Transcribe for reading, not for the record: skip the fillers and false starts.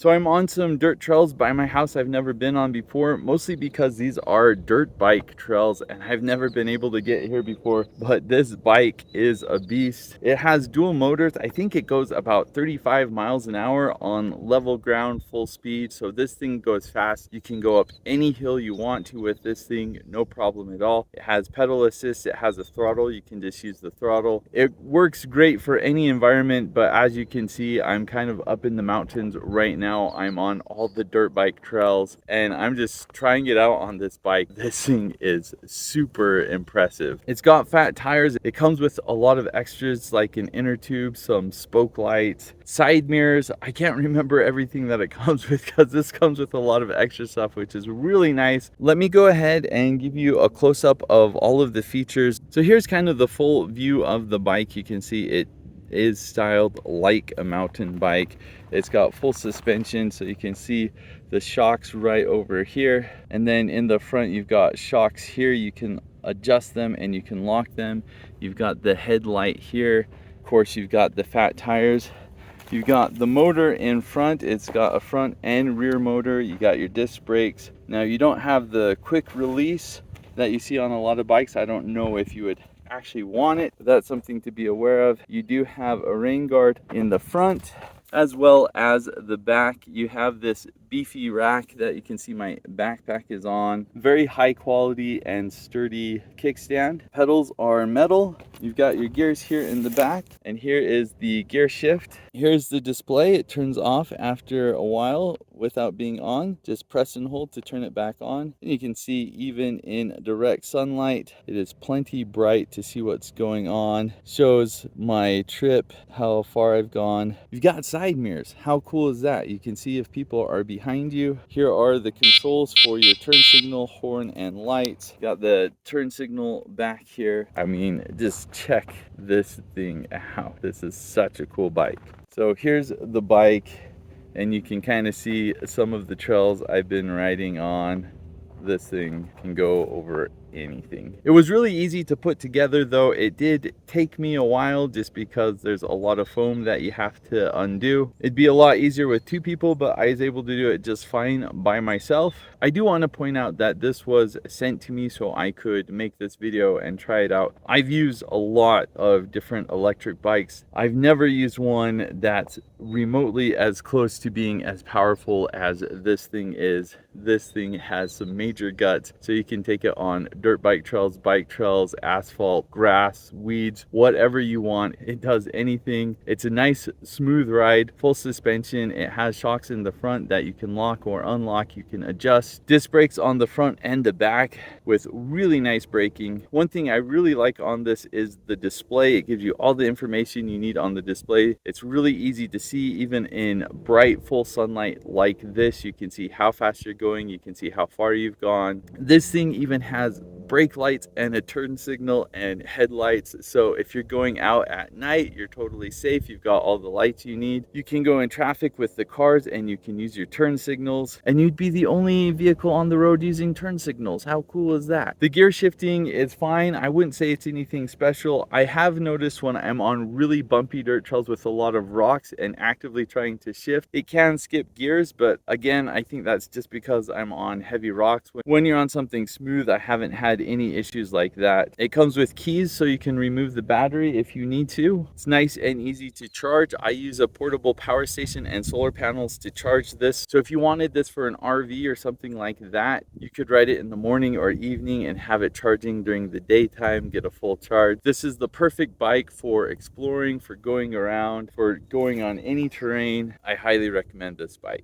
So I'm on some dirt trails by my house I've never been on before, mostly because these are dirt bike trails and I've never been able to get here before. But this bike is a beast. It has dual motors. I think it goes about 35 miles an hour on level ground, full speed. So this thing goes fast. You can go up any hill you want to with this thing, no problem at all. It has pedal assist. It has a throttle. You can just use the throttle. It works great for any environment, but as you can see, I'm kind of up in the mountains right now. I'm on all the dirt bike trails and I'm just trying it out on this bike. This thing is super impressive. It's got fat tires. It comes with a lot of extras like an inner tube, some spoke lights, side mirrors. I can't remember everything that it comes with because this comes with a lot of extra stuff, which is really nice. Let me go ahead and give you a close-up of all of the features. So here's kind of the full view of the bike. You can see it is styled like a mountain bike. It's got full suspension, so you can see the shocks right over here, and then in the front you've got shocks here. You can adjust them and you can lock them. You've got the headlight here. Of course, you've got the fat tires. You've got the motor in front. It's got a front and rear motor. You got your disc brakes. Now you don't have the quick release that you see on a lot of bikes. I don't know if you would actually want it, but that's something to be aware of. You do have a rain guard in the front as well as the back. You have this beefy rack that you can see my backpack is on. Very high quality and sturdy kickstand. Pedals are metal. You've got your gears here in the back, and here is the gear shift. Here's the display. It turns off after a while without being on. Just press and hold to turn it back on. And you can see even in direct sunlight, it is plenty bright to see what's going on. Shows my trip, how far I've gone. You've got side mirrors. How cool is that? You can see if people are behind you. Here are the controls for your turn signal, horn, and lights. Got the turn signal back here. I mean, just check this thing out. This is such a cool bike. So here's the bike, and you can kind of see some of the trails I've been riding on. This thing can go over anything. It was really easy to put together, though it did take me a while just because there's a lot of foam that you have to undo. It'd be a lot easier with two people, but I was able to do it just fine by myself. I do want to point out that this was sent to me so I could make this video and try it out. I've used a lot of different electric bikes. I've never used one that's remotely as close to being as powerful as this thing is. This thing has some major guts, so you can take it on dirt bike trails, asphalt, grass, weeds, whatever you want. It does anything. It's a nice smooth ride, full suspension. It has shocks in the front that you can lock or unlock. You can adjust. Disc brakes on the front and the back with really nice braking. One thing I really like on this is the display. It gives you all the information you need on the display. It's really easy to see even in bright full sunlight like this. You can see how fast you're going. You can see how far you've gone. This thing even has brake lights and a turn signal and headlights, so if you're going out at night, you're totally safe. You've got all the lights you need. You can go in traffic with the cars and you can use your turn signals, and you'd be the only vehicle on the road using turn signals. How cool is that? The gear shifting is fine. I wouldn't say it's anything special. I have noticed when I'm on really bumpy dirt trails with a lot of rocks and actively trying to shift, it can skip gears, but again, I think that's just because I'm on heavy rocks. When you're on something smooth, I haven't had any issues like that. It comes with keys so you can remove the battery if you need to. It's nice and easy to charge. I use a portable power station and solar panels to charge this. So if you wanted this for an RV or something like that, you could ride it in the morning or evening and have it charging during the daytime, get a full charge. This is the perfect bike for exploring, for going around, for going on any terrain. I highly recommend this bike.